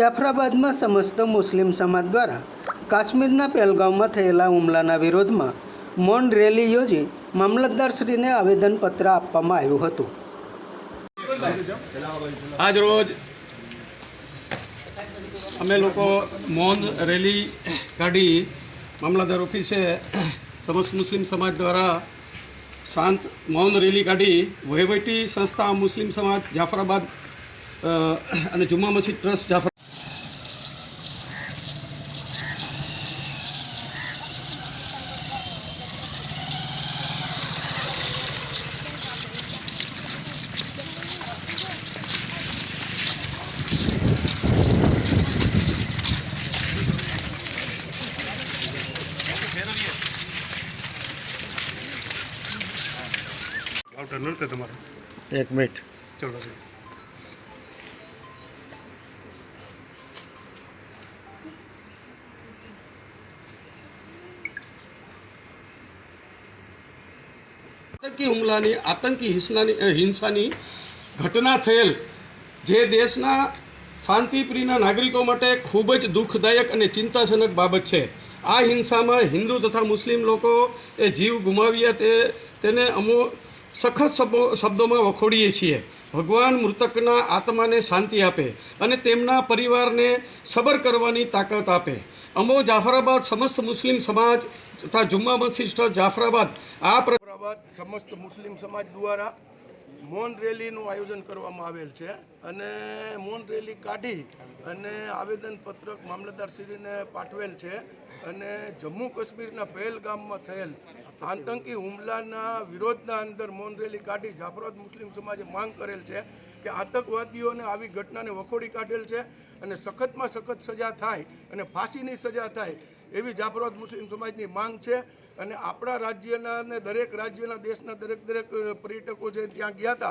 જાફરાબાદમાં સમસ્ત મુસ્લિમ સમાજ દ્વારા કાશ્મીરના પહેલગામમાં થયેલા હુમલાના વિરોધમાં મૌન રેલી યોજી મામલતદારશ્રીને આવેદનપત્ર આપવામાં આવ્યું હતું. આજ રોજ અમે લોકો મૌન રેલી કાઢી મામલતદાર ઓફિસે સમસ્ત મુસ્લિમ સમાજ દ્વારા શાંત મૌન રેલી કાઢી વહીવટી સંસ્થા મુસ્લિમ સમાજ જાફરાબાદ અને જુમ્મા મસ્જિદ ટ્રસ્ટ જાફરા એક મિનિટ ચલો આતંકી હુમલાની આતંકી હિંસાની ઘટના થયેલ જે દેશના શાંતિપ્રિયના નાગરિકો માટે ખૂબ જ દુઃખદાયક અને ચિંતાજનક બાબત છે. આ હિંસામાં હિન્દુ તથા મુસ્લિમ લોકો એ જીવ ગુમાવ્યા તેને અમો સખત શબ્દોમાં વખોડીએ છીએ. ભગવાન મૃતકના આત્માને શાંતિ આપે અને તેમના પરિવારને સબર કરવાની તાકાત આપે. અમો જાફરાબાદ સમસ્ત મુસ્લિમ સમાજ તથા જુમ્મા મસ્જિદ જાફરાબાદ સમસ્ત મુસ્લિમ સમાજ દ્વારા મૌન રેલીનું આયોજન કરવામાં આવેલ છે અને મૌન રેલી કાઢી અને આવેદનપત્રક મામલતદારશ્રીને પાઠવેલ છે અને જમ્મુ કાશ્મીરના પહેલગામમાં થયેલ આતંકી હુમલાના વિરોધના અંદર મૌન રેલી કાઢી જાફરાબાદ મુસ્લિમ સમાજે માંગ કરેલ છે કે આતંકવાદીઓને આવી ઘટનાને વખોડી કાઢેલ છે અને સખતમાં સખત સજા થાય અને ફાંસીની સજા થાય એવી જાફરાબાદ મુસ્લિમ સમાજની માંગ છે. અને આપણા રાજ્યના અને દરેક રાજ્યના દેશના દરેક પર્યટકો છે ત્યાં ગયા હતા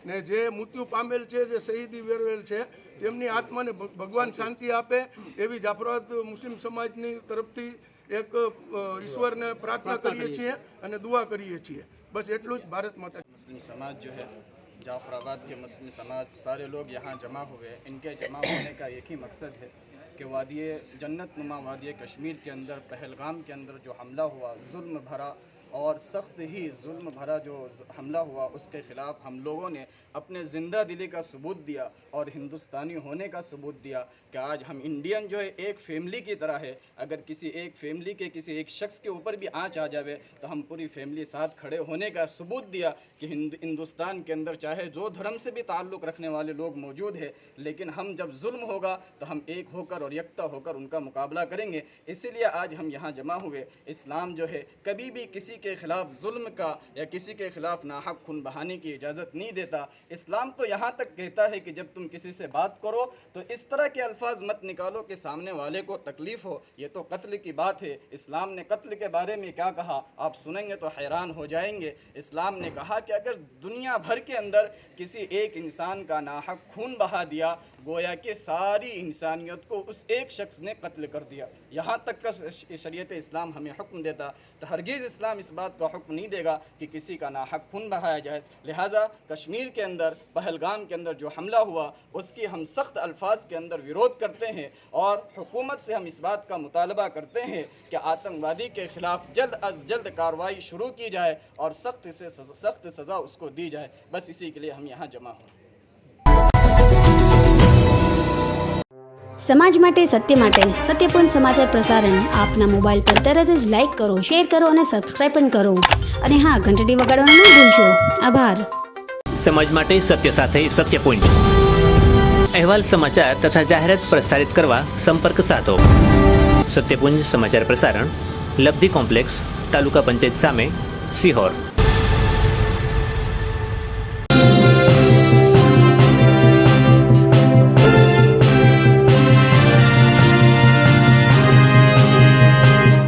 ને જે મૃત્યુ પામેલ છે, જે શહીદી વેરવેલ છે, તેમની આત્માને ભગવાન શાંતિ આપે એવી જાફરાબાદ મુસ્લિમ સમાજની તરફથી એક ઈશ્વરને પ્રાર્થના કરીએ છીએ અને દુઆ કરીએ છીએ. બસ એટલું જ. ભારત માતા. मुस्लिम समाज जो है जाफराबाद के मुस्लिम समाज सारे लोग यहाँ जमा हुए. इनके जमा होने का एक ही मकसद है कि वादिय जन्नत नुमा वादिय कश्मीर के अंदर पहलगाम के अंदर जो हमला हुआ, जुल्म भरा और सख्त ही जुल्म भरा जो हमला हुआ, उसके ख़िलाफ़ हम लोगों ने अपने ज़िंदा दिली का सबूत दिया और हिंदुस्तानी होने का सबूत दिया कि आज हम इंडियन जो है एक फैमिली की तरह है. अगर किसी एक फैमिली के किसी एक शख्स के ऊपर भी आँच आ जावे तो हम पूरी फैमिली साथ खड़े होने का सबूत दिया कि हिंदुस्तान के अंदर चाहे जो धर्म से भी ताल्लुक़ रखने वाले लोग मौजूद है, लेकिन हम जब जुल्म होगा तो हम एक होकर और यकता होकर उनका मुकाबला करेंगे. इसीलिए आज हम यहाँ जमा हुए. इस्लाम जो है कभी भी किसी के ख़िलाफ़ जुल्म का या किसी के ख़िलाफ़ नाहक खून बहाने की इजाज़त नहीं देता. इस्लाम तो यहाँ तक कहता है कि जब तुम किसी से बात करो तो इस तरह के अल्फाज मत निकालो कि सामने वाले को तकलीफ़ हो. ये तो कत्ल की बात है. इस्लाम ने कत्ल के बारे में क्या कहा आप सुनेंगे तो हैरान हो जाएंगे. इस्लाम ने कहा कि अगर दुनिया भर के अंदर किसी एक इंसान का नाहक खून बहा दिया, गोया कि सारी इंसानियत को उस एक शख्स ने कत्ल कर दिया. यहाँ तक का शरीयत इस्लाम हमें हुक्म देता. तो हरगिज़ इस्लाम इस बात का हुक्म नहीं देगा कि किसी का नाहक खून बहाया जाए. लिहाजा कश्मीर के अंदर पहलगाम के अंदर जो हमला हुआ उसकी हम सख्त अल्फाज के अंदर विरोध करते हैं और हुकूमत से हम इस बात का मुतालबा करते हैं कि आतंकवादी के ख़िलाफ़ जल्द अज जल्द कार्रवाई शुरू की जाए और सख्त से सख्त सज़ा उसको दी जाए. बस इसी के लिए हम यहाँ जमा हुए. સમાજ માટે સત્યપૂર્ણ સમાચાર પ્રસારણ આપના મોબાઈલ પર તરત જ લાઈક કરો, શેર કરો અને સબસ્ક્રાઇબ પણ કરો. અને હા, ઘંટડી વગાડવાનું ન ભૂલશો. આભાર. સમાજ માટે સત્ય સાથે સત્યપૂર્ણ અહેવાલ, સમાચાર તથા જાહેરાત પ્રસારિત કરવા સંપર્ક સાધો. સત્યપૂર્ણ સમાચાર પ્રસારણ, લબ્ધી કોમ્પ્લેક્સ, તાલુકા પંચાયત સામે, સિહોર.